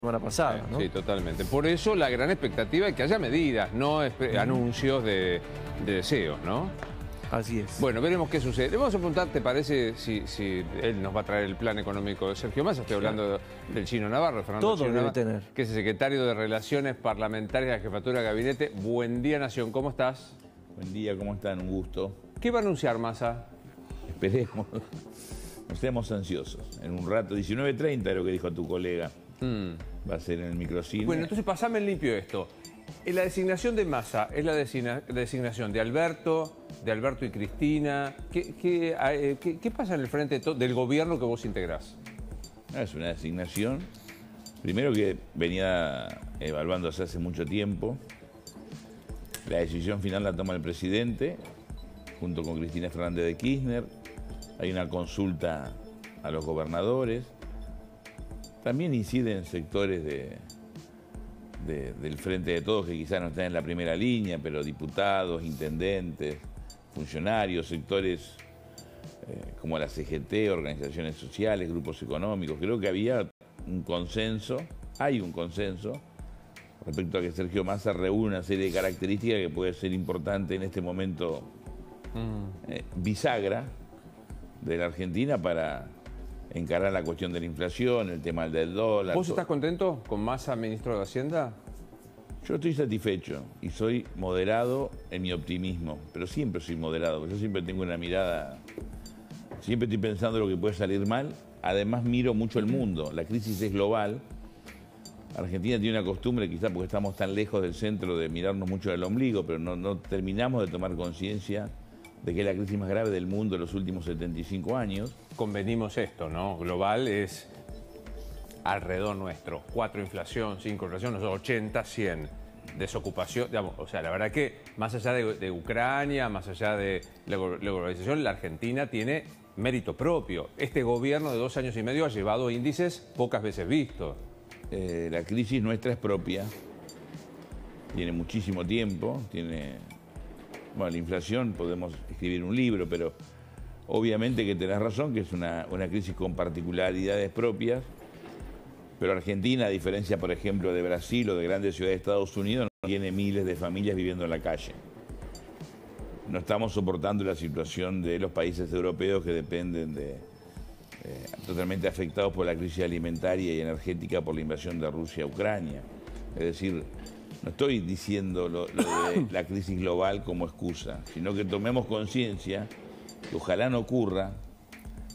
semana pasada, ¿no? Sí, totalmente. Por eso la gran expectativa es que haya medidas, no anuncios de deseos, ¿no? Así es. Bueno, veremos qué sucede. Le vamos a preguntar, ¿te parece si él nos va a traer el plan económico de Sergio Massa? Estoy hablando del Chino Navarro, Fernando Todo Chino debe Navarro, tener. que es el secretario de Relaciones Parlamentarias de la Jefatura de Gabinete. Buen día, Nación, ¿cómo estás? Buen día, ¿cómo están? Un gusto. ¿Qué va a anunciar Massa? Esperemos, no seamos ansiosos. En un rato, 19:30 es lo que dijo tu colega. Va a ser en el microcine. Bueno, entonces pasame en limpio esto. La designación de Massa es la designación de Alberto y Cristina. ¿Qué pasa en el frente del gobierno que vos integrás? Es una designación, primero que venía evaluándose hace mucho tiempo. La decisión final la toma el presidente, junto con Cristina Fernández de Kirchner. Hay una consulta a los gobernadores. También inciden sectores del Frente de Todos que quizás no están en la primera línea, pero diputados, intendentes, funcionarios, sectores como la CGT, organizaciones sociales, grupos económicos. Creo que había un consenso, hay un consenso respecto a que Sergio Massa reúne una serie de características que puede ser importante en este momento bisagra de la Argentina para encarar la cuestión de la inflación, el tema del dólar. ¿Vos estás contento con Massa, ministro de Hacienda? Yo estoy satisfecho y soy moderado en mi optimismo, pero siempre soy moderado, porque yo siempre tengo una mirada, siempre estoy pensando lo que puede salir mal. Además miro mucho el mundo, la crisis es global. Argentina tiene una costumbre, quizás porque estamos tan lejos del centro, de mirarnos mucho del ombligo, pero no terminamos de tomar conciencia de que es la crisis más grave del mundo en los últimos 75 años. Convenimos esto, ¿no? Global es alrededor nuestro. 4 inflación, 5 inflación, nosotros 80, 100. Desocupación, digamos, o sea, la verdad que más allá de Ucrania, más allá de la globalización, la Argentina tiene mérito propio. Este gobierno de 2 años y medio ha llevado índices pocas veces vistos. La crisis nuestra es propia, tiene muchísimo tiempo, bueno, la inflación, podemos escribir un libro, pero obviamente que tenés razón, que es una crisis con particularidades propias, pero Argentina, a diferencia, por ejemplo, de Brasil o de grandes ciudades de Estados Unidos, no tiene miles de familias viviendo en la calle. No estamos soportando la situación de los países europeos que dependen totalmente afectados por la crisis alimentaria y energética por la invasión de Rusia a Ucrania. Es decir, no estoy diciendo lo de la crisis global como excusa, sino que tomemos conciencia que ojalá no ocurra,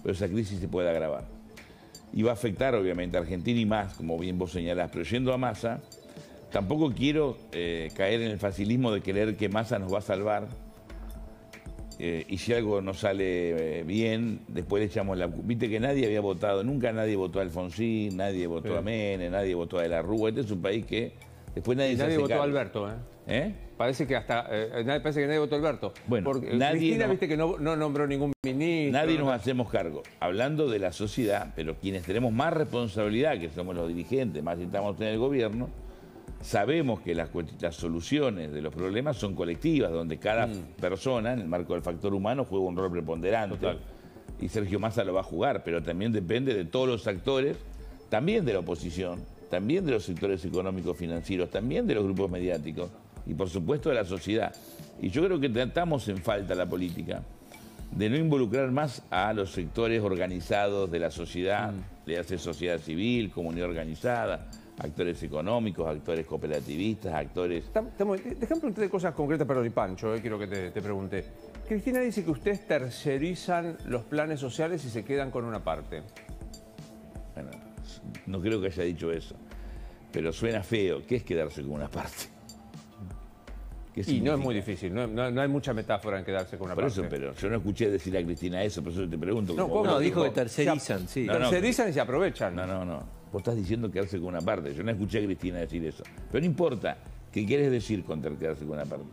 pero esa crisis se puede agravar. Y va a afectar obviamente a Argentina y más, como bien vos señalás. Pero yendo a Massa, tampoco quiero caer en el facilismo de creer que Massa nos va a salvar. Y si algo no sale bien, después le echamos la... Viste que nadie había votado, nunca nadie votó a Alfonsín, nadie votó a Menem, nadie votó a De la Rúa. Este es un país que después nadie se hace votó cargo. a Alberto, Parece que nadie votó a Alberto. Bueno, porque Cristina, viste que no nombró ningún ministro. Nadie nos hacemos cargo. Hablando de la sociedad, pero quienes tenemos más responsabilidad, que somos los dirigentes, más si estamos en el gobierno, sabemos que las soluciones de los problemas son colectivas, donde cada persona, en el marco del factor humano, juega un rol preponderante. Total. Y Sergio Massa lo va a jugar, pero también depende de todos los actores, también de la oposición, también de los sectores económicos financieros, también de los grupos mediáticos y por supuesto de la sociedad. Y yo creo que tratamos en falta la política de no involucrar más a los sectores organizados de la sociedad, le hace sociedad civil, comunidad organizada, actores económicos, actores cooperativistas, actores... Déjame preguntarte cosas concretas, perdón, y Pancho, quiero que te pregunte. Cristina dice que ustedes tercerizan los planes sociales y se quedan con una parte. Bueno, no creo que haya dicho eso, pero suena feo. ¿Qué es quedarse con una parte? Y no es muy difícil, no hay mucha metáfora en quedarse con una parte. Por eso, pero yo no escuché decir a Cristina eso, por eso te pregunto. No, dijo que tercerizan, sí. Tercerizan y se aprovechan. No. Vos estás diciendo quedarse con una parte. Yo no escuché a Cristina decir eso. Pero no importa. ¿Qué quieres decir con quedarse con una parte?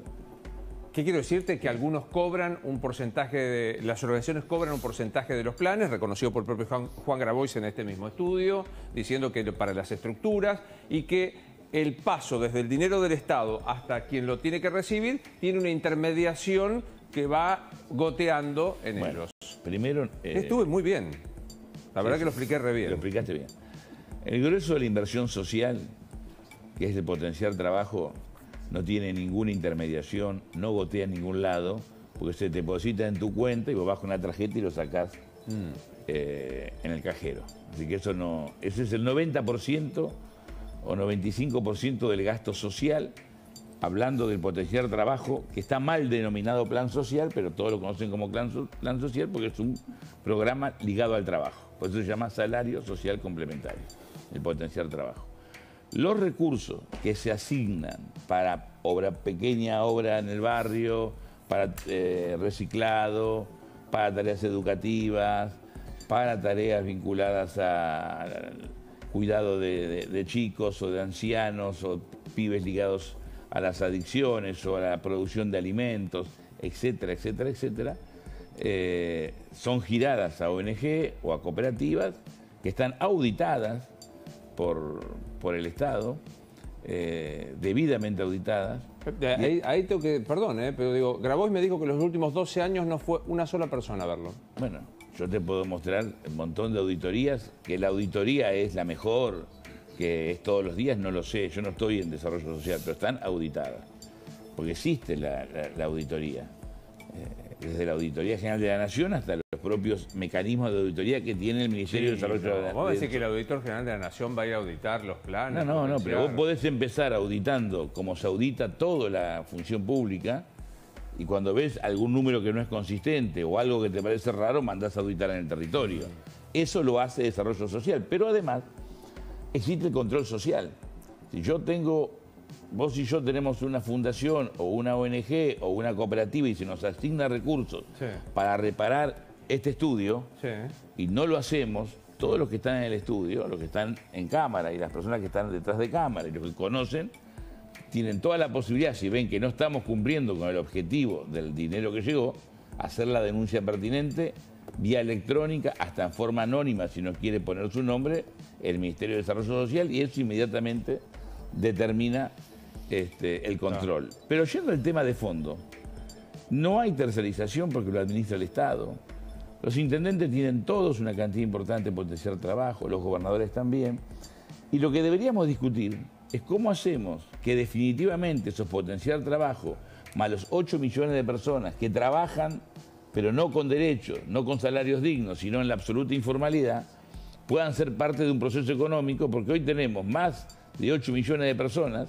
¿Qué quiero decirte? Que algunos cobran un porcentaje las organizaciones cobran un porcentaje de los planes, reconocido por el propio Juan Grabois en este mismo estudio, diciendo que para las estructuras y que el paso desde el dinero del Estado hasta quien lo tiene que recibir tiene una intermediación que va goteando en ellos. Primero... Estuve muy bien. La verdad que lo expliqué re bien. Lo explicaste bien. El grueso de la inversión social, que es de potenciar trabajo, no tiene ninguna intermediación, no gotea en ningún lado, porque se te deposita en tu cuenta y vos vas con la tarjeta y lo sacás en el cajero. Así que eso no, ese es el 90% o 95% del gasto social, hablando del potenciar trabajo, que está mal denominado plan social, pero todos lo conocen como plan social porque es un programa ligado al trabajo. Por eso se llama salario social complementario, el potenciar trabajo. Los recursos que se asignan para pequeña obra en el barrio, para reciclado, para tareas educativas, para tareas vinculadas al cuidado de chicos o de ancianos o pibes ligados a las adicciones o a la producción de alimentos, etcétera, etcétera, etcétera, son giradas a ONG o a cooperativas que están auditadas por el Estado, debidamente auditadas. Ahí tengo que, perdón, pero digo, Grabois me dijo que los últimos 12 años no fue una sola persona a verlo. Bueno, yo te puedo mostrar un montón de auditorías, que la auditoría es la mejor, que es todos los días, no lo sé, yo no estoy en desarrollo social, pero están auditadas, porque existe la auditoría. Desde la Auditoría General de la Nación hasta los propios mecanismos de auditoría que tiene el Ministerio de Desarrollo de la Nación. Vamos a decir que el Auditor General de la Nación va a ir a auditar los planes. No, pero vos podés empezar auditando como se audita toda la función pública y cuando ves algún número que no es consistente o algo que te parece raro, mandás a auditar en el territorio. Eso lo hace Desarrollo Social, pero además existe el control social. Si yo tengo... Vos y yo tenemos una fundación o una ONG o una cooperativa y se nos asigna recursos para reparar este estudio y no lo hacemos, todos los que están en el estudio, los que están en cámara y las personas que están detrás de cámara y los que conocen, tienen toda la posibilidad, si ven que no estamos cumpliendo con el objetivo del dinero que llegó, hacer la denuncia pertinente vía electrónica, hasta en forma anónima, si no quiere poner su nombre, el Ministerio de Desarrollo Social, y eso inmediatamente determina el control. Pero yendo al tema de fondo, no hay tercerización porque lo administra el Estado. Los intendentes tienen todos una cantidad importante de potenciar trabajo, los gobernadores también. Y lo que deberíamos discutir es cómo hacemos que definitivamente esos potenciar trabajo, más los 8 millones de personas que trabajan, pero no con derechos, no con salarios dignos, sino en la absoluta informalidad, puedan ser parte de un proceso económico, porque hoy tenemos más de 8 millones de personas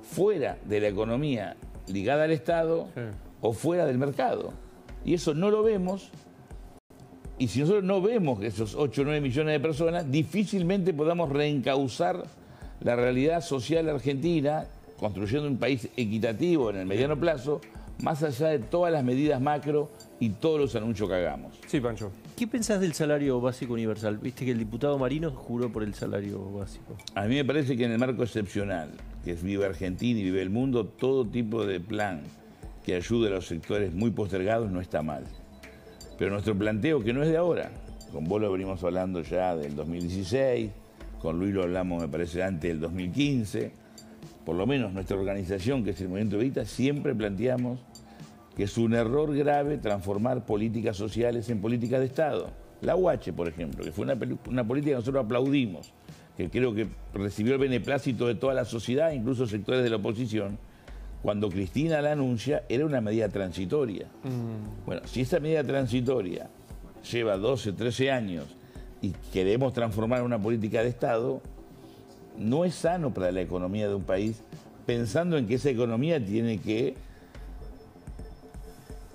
fuera de la economía ligada al Estado o fuera del mercado. Y eso no lo vemos, y si nosotros no vemos esos 8 o 9 millones de personas, difícilmente podamos reencauzar la realidad social argentina, construyendo un país equitativo en el mediano plazo, más allá de todas las medidas macro y todos los anuncios que hagamos. Sí, Pancho. ¿Qué pensás del salario básico universal? Viste que el diputado Marino juró por el salario básico. A mí me parece que en el marco excepcional, que es Vive Argentina y Vive el Mundo, todo tipo de plan que ayude a los sectores muy postergados no está mal. Pero nuestro planteo, que no es de ahora, con vos lo venimos hablando ya del 2016, con Luis lo hablamos, me parece, antes del 2015, por lo menos nuestra organización, que es el Movimiento Evita, siempre planteamos que es un error grave transformar políticas sociales en políticas de Estado. La UH, por ejemplo, que fue una política que nosotros aplaudimos, que creo que recibió el beneplácito de toda la sociedad, incluso sectores de la oposición, cuando Cristina la anuncia, era una medida transitoria. Bueno, si esa medida transitoria lleva 12, 13 años y queremos transformar en una política de Estado, no es sano para la economía de un país, pensando en que esa economía tiene que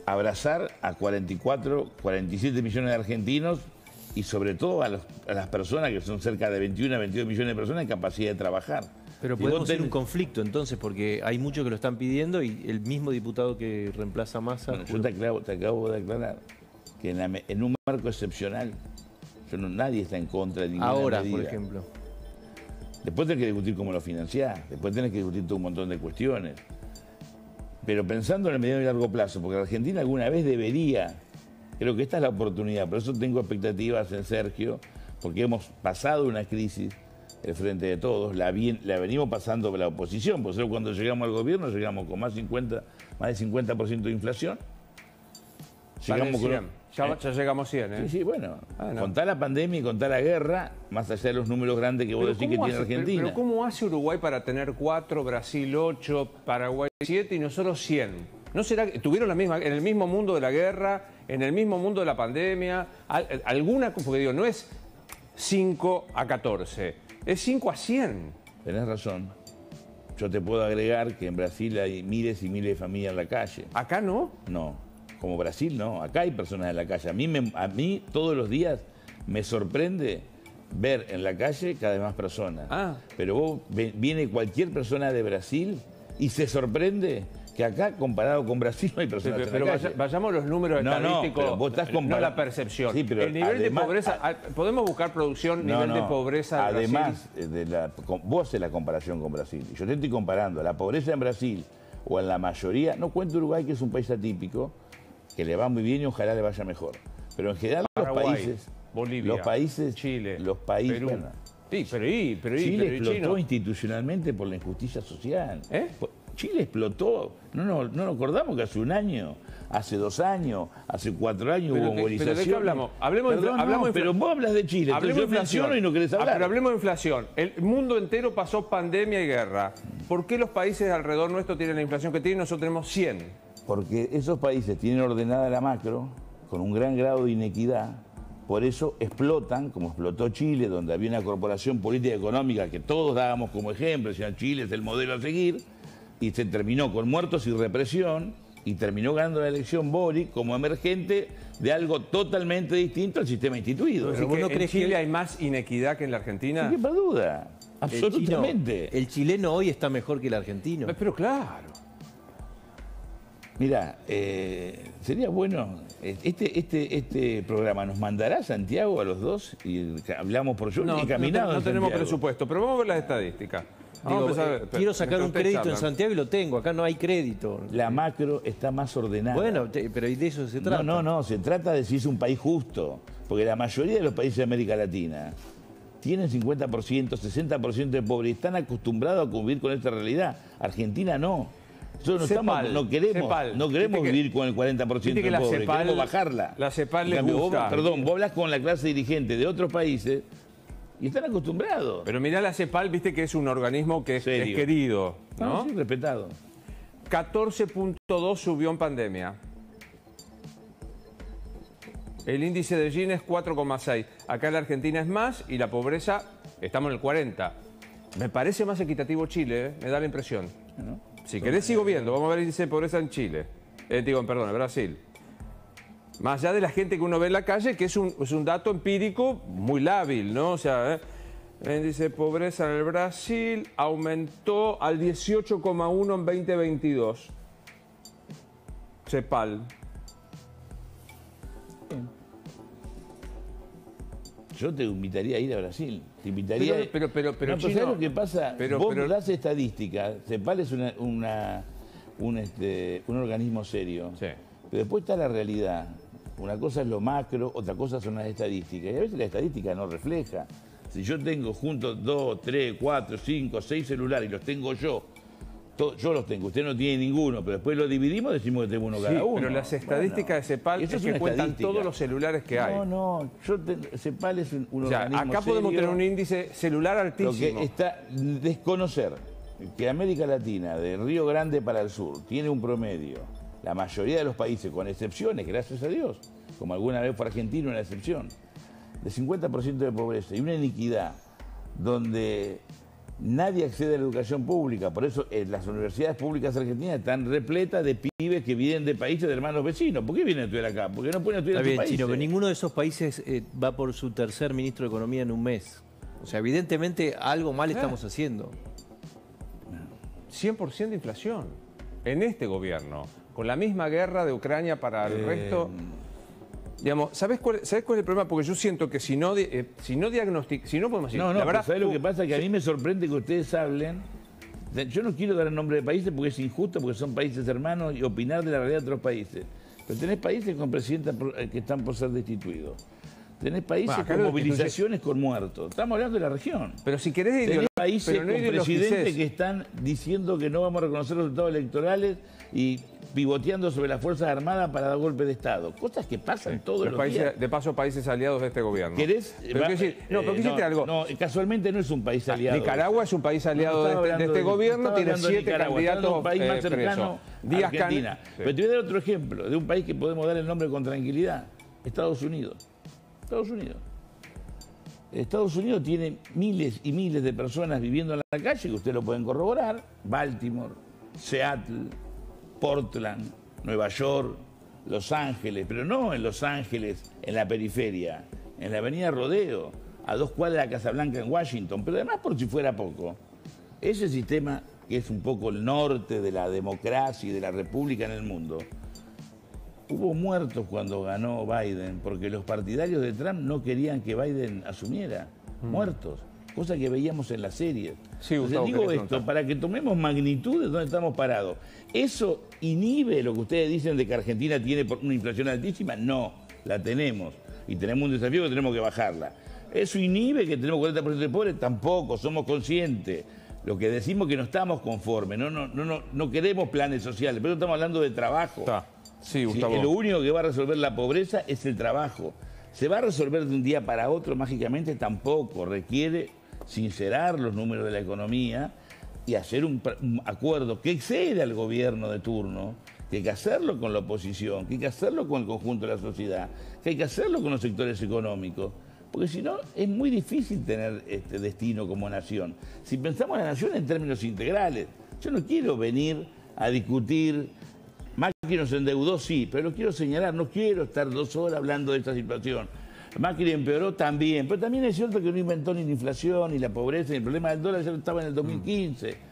abrazar a 44, 47 millones de argentinos y sobre todo a las personas que son cerca de 21 a 22 millones de personas en capacidad de trabajar. Pero podemos tener un conflicto entonces, porque hay muchos que lo están pidiendo y el mismo diputado que reemplaza a Massa... Bueno, yo te acabo de aclarar que en un marco excepcional, nadie está en contra de ninguna medida. Ahora, por ejemplo. Después tenés que discutir cómo lo financiás, después tenés que discutir todo un montón de cuestiones. Pero pensando en el mediano y largo plazo, porque Argentina alguna vez debería, creo que esta es la oportunidad, por eso tengo expectativas en Sergio, porque hemos pasado una crisis el Frente de Todos, la venimos pasando la oposición, por eso cuando llegamos al gobierno llegamos con más de 50% de inflación, Llegamos ya llegamos a 100, ¿eh? Sí, sí, bueno. No. Contá la pandemia y contá la guerra, más allá de los números grandes que vos decís que tiene Argentina. Pero ¿cómo hace Uruguay para tener 4, Brasil 8, Paraguay 7 y nosotros 100? ¿No será que tuvieron la misma, en el mismo mundo de la guerra, en el mismo mundo de la pandemia? Alguna, porque digo, no es 5 a 14, es 5 a 100. Tenés razón. Yo te puedo agregar que en Brasil hay miles y miles de familias en la calle. ¿Acá no? No. Como Brasil, no. Acá hay personas en la calle. A mí todos los días me sorprende ver en la calle cada vez más personas. Pero viene cualquier persona de Brasil y se sorprende que acá, comparado con Brasil, no hay personas en la calle. Vayamos a los números estadísticos, pero vos estás no la percepción. Sí, pero el nivel de pobreza, ¿podemos buscar producción, nivel de pobreza de además, Brasil? Vos haces la comparación con Brasil. Yo te estoy comparando la pobreza en Brasil o en la mayoría, no cuento Uruguay, que es un país atípico, que le va muy bien y ojalá le vaya mejor. Pero en general Paraguay, los países, Bolivia, Chile, Perú. Bueno, sí, pero Chile explotó Chino. institucionalmente por la injusticia social. ¿Eh? Chile explotó. No nos acordamos que hace un año, hace 2 años, hace 4 años hubo movilización. ¿Pero de qué hablamos? Pero vos hablas de Chile. Hablemos de inflación y no querés hablar. Pero hablemos de inflación. El mundo entero pasó pandemia y guerra. ¿Por qué los países alrededor nuestro tienen la inflación que tienen y nosotros tenemos 100? Porque esos países tienen ordenada la macro con un gran grado de inequidad, por eso explotan, como explotó Chile, donde había una corporación política y económica que todos dábamos como ejemplo, decían Chile es el modelo a seguir, y se terminó con muertos y represión, y terminó ganando la elección Boric como emergente de algo totalmente distinto al sistema instituido. ¿Pero vos no crees que en Chile hay más inequidad que en la Argentina? ¿Qué duda? Absolutamente. El chileno hoy está mejor que el argentino. Pero claro. Mirá, sería bueno, este programa nos mandará a Santiago a los dos y hablamos por yo no tenemos presupuesto, pero vamos a ver las estadísticas. Quiero sacar un crédito en Santiago y lo tengo, acá no hay crédito. La macro está más ordenada. Bueno, pero de eso se trata. No, se trata de si es un país justo, porque la mayoría de los países de América Latina tienen 50%, 60% de pobreza y están acostumbrados a convivir con esta realidad. Argentina no. Nosotros no queremos vivir con el 40% de pobre, queremos bajarla. La CEPAL les gusta. Vos hablas con la clase dirigente de otros países y están acostumbrados. Pero mirá, la CEPAL, viste que es un organismo que es querido, ¿no? Sí, respetado. 14.2 subió en pandemia. El índice de Gini es 4,6. Acá en la Argentina es más y la pobreza, estamos en el 40. Me parece más equitativo Chile, me da la impresión. Si querés sigo viendo, vamos a ver el índice de pobreza en Chile. En Brasil. Más allá de la gente que uno ve en la calle, que es un dato empírico muy lábil, ¿no? O sea, el índice de pobreza en el Brasil aumentó al 18,1 en 2022. CEPAL. Yo te invitaría a ir a Brasil. Te invitaría pero ¿sabes lo que pasa? Vos das estadística. CEPAL es un organismo serio. Sí. Pero después está la realidad. Una cosa es lo macro, otra cosa son las estadísticas. Y a veces la estadística no refleja. Si yo tengo juntos 2, 3, 4, 5, 6 celulares y los tengo yo los tengo, usted no tiene ninguno, pero después lo dividimos, decimos que tengo uno cada uno. Pero las estadísticas de CEPAL es que cuentan todos los celulares que hay. CEPAL es un organismo acá podemos serio, tener un índice celular altísimo. Lo que está desconocer que América Latina, de Río Grande para el sur, tiene un promedio, la mayoría de los países, con excepciones, gracias a Dios, como alguna vez fue Argentina una excepción, de 50% de pobreza y una iniquidad donde nadie accede a la educación pública. Por eso las universidades públicas argentinas están repletas de pibes que vienen de países de hermanos vecinos. ¿Por qué vienen a estudiar acá? Porque no pueden estudiar en otros países. Chino, pero ninguno de esos países va por su tercer ministro de Economía en un mes. O sea, evidentemente algo mal estamos haciendo. 100% de inflación en este gobierno, con la misma guerra de Ucrania para el resto. Digamos, ¿sabés cuál es el problema? Porque yo siento que si no diagnosticamos, si no podemos decir, la verdad, ¿sabés lo que pasa? Que a mí me sorprende que ustedes hablen. Yo no quiero dar el nombre de países porque es injusto, porque son países hermanos y opinar de la realidad de otros países. Pero tenés países con presidentes que están por ser destituidos. Tenés países con movilizaciones con muertos. Estamos hablando de la región. Pero si querés tenés países con presidentes que están diciendo que no vamos a reconocer los resultados electorales y pivoteando sobre las Fuerzas Armadas para dar golpe de Estado. Cosas que pasan todos los días. De paso, países aliados de este gobierno. ¿Querés? Pero quisiste algo. No, casualmente no es un país aliado. Nicaragua es un país aliado de este gobierno, tiene 7 candidatos un país más cercano presos. a Argentina. Pero te voy a dar otro ejemplo de un país que podemos dar el nombre con tranquilidad. Estados Unidos. Estados Unidos tiene miles y miles de personas viviendo en la calle, que ustedes lo pueden corroborar. Baltimore, Seattle, Portland, Nueva York, Los Ángeles, pero no en Los Ángeles, en la periferia, en la avenida Rodeo, a 2 cuadras de la Casa Blanca en Washington. Pero además, por si fuera poco, ese sistema que es un poco el norte de la democracia y de la república en el mundo, hubo muertos cuando ganó Biden, porque los partidarios de Trump no querían que Biden asumiera. Muertos. Cosa que veíamos en la serie. Sí, Entonces, digo esto para que tomemos magnitud de dónde estamos parados. ¿Eso inhibe lo que ustedes dicen de que Argentina tiene una inflación altísima? No, la tenemos. Y tenemos un desafío que tenemos que bajarla. ¿Eso inhibe que tenemos 40% de pobres? Tampoco, somos conscientes. Lo que decimos que no estamos conformes, no queremos planes sociales, pero estamos hablando de trabajo. Sí, Gustavo. Lo único que va a resolver la pobreza es el trabajo. ¿Se va a resolver de un día para otro mágicamente? Tampoco. Requiere sincerar los números de la economía y hacer un acuerdo que excede al gobierno de turno, que hay que hacerlo con la oposición, que hay que hacerlo con el conjunto de la sociedad, que hay que hacerlo con los sectores económicos. Porque si no, es muy difícil tener este destino como nación. Si pensamos en la nación en términos integrales, yo no quiero venir a discutir. Macri nos endeudó, sí, pero lo quiero señalar, no quiero estar 2 horas hablando de esta situación. Macri empeoró también, pero también es cierto que no inventó ni la inflación, ni la pobreza, ni el problema del dólar ya estaba en el 2015.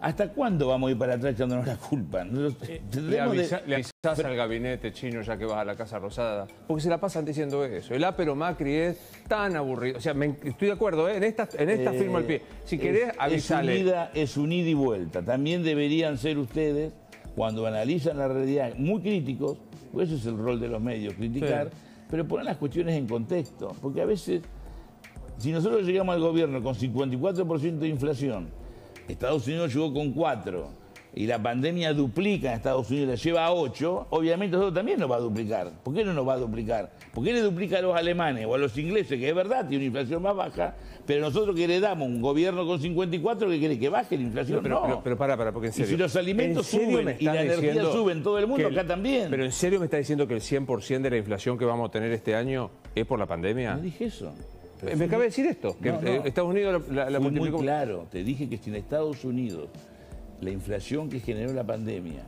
¿Hasta cuándo vamos a ir para atrás echándonos la culpa? Le avisás al gabinete chino ya que vas a la Casa Rosada, porque se la pasan diciendo eso. El ápero Macri es tan aburrido. O sea, estoy de acuerdo, ¿eh? En esta firmo el pie. Si querés, avisale. Es un ida y vuelta. También deberían ser ustedes, cuando analizan la realidad, muy críticos, porque ese es el rol de los medios, criticar, pero poner las cuestiones en contexto. Porque a veces, si nosotros llegamos al gobierno con 54% de inflación, Estados Unidos llegó con 4%, y la pandemia duplica en Estados Unidos, la lleva a 8%, obviamente nosotros también nos va a duplicar. ¿Por qué no nos va a duplicar? ¿Por qué le duplica a los alemanes o a los ingleses, que es verdad, tiene una inflación más baja, pero nosotros que heredamos un gobierno con 54, ¿qué quiere? ¿Que baje la inflación? Pero para, porque en serio. Y si los alimentos suben y la energía sube en todo el mundo, acá también. Pero ¿en serio me está diciendo que el 100% de la inflación que vamos a tener este año es por la pandemia? No dije eso. Me acaba de decir esto, que Estados Unidos la multiplicó. Muy claro, te dije que si en Estados Unidos la inflación que generó la pandemia,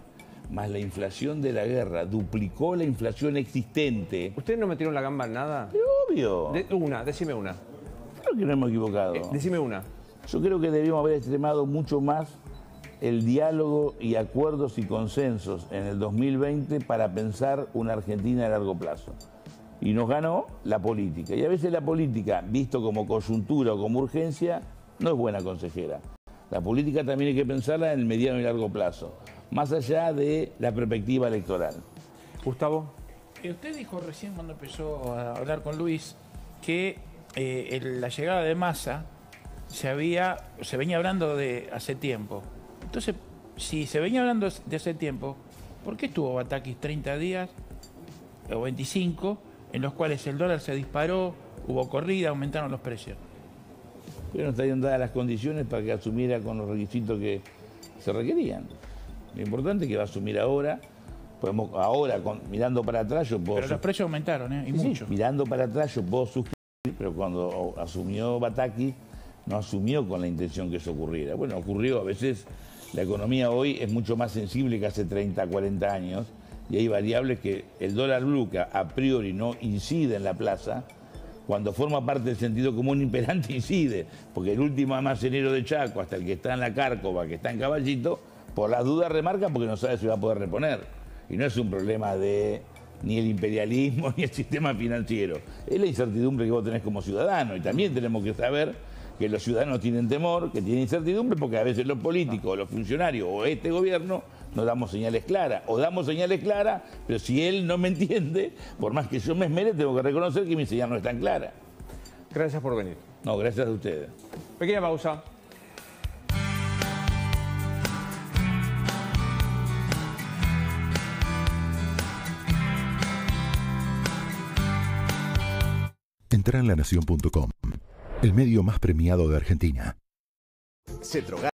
más la inflación de la guerra, duplicó la inflación existente. ¿Ustedes no metieron la gamba en nada? Obvio. Decime una. Creo que no hemos equivocado. Decime una. Yo creo que debíamos haber extremado mucho más el diálogo y acuerdos y consensos en el 2020 para pensar una Argentina a largo plazo. Y nos ganó la política. Y a veces la política, visto como coyuntura o como urgencia, no es buena consejera. La política también hay que pensarla en el mediano y largo plazo, más allá de la perspectiva electoral. Gustavo. Usted dijo recién cuando empezó a hablar con Luis que la llegada de Massa se venía hablando de hace tiempo. Entonces, si se venía hablando de hace tiempo, ¿por qué estuvo Batakis 30 días o 25 en los cuales el dólar se disparó, hubo corrida, aumentaron los precios? Pero no estarían dadas las condiciones para que asumiera con los requisitos que se requerían. Lo importante es que va a asumir ahora. Podemos ahora, mirando para atrás, yo puedo... Pero los precios aumentaron, y mucho. Mirando para atrás yo puedo suscribir, pero cuando asumió Batakis, no asumió con la intención que eso ocurriera. Bueno, ocurrió. A veces la economía hoy es mucho más sensible que hace 30, 40 años, y hay variables que el dólar blue, que a priori no incide en la plaza, cuando forma parte del sentido común imperante incide, porque el último almacenero de Chaco, hasta el que está en la Cárcova, que está en Caballito, por las dudas remarca porque no sabe si va a poder reponer. Y no es un problema de ni el imperialismo ni el sistema financiero. Es la incertidumbre que vos tenés como ciudadano. Y también tenemos que saber que los ciudadanos tienen temor, que tienen incertidumbre, porque a veces los políticos, los funcionarios o este gobierno no damos señales claras. O damos señales claras, pero si él no me entiende, por más que yo me esmere, tengo que reconocer que mi señal no es tan clara. Gracias por venir. No, gracias a ustedes. Pequeña pausa. Entra en lanación.com, el medio más premiado de Argentina. Cetrogas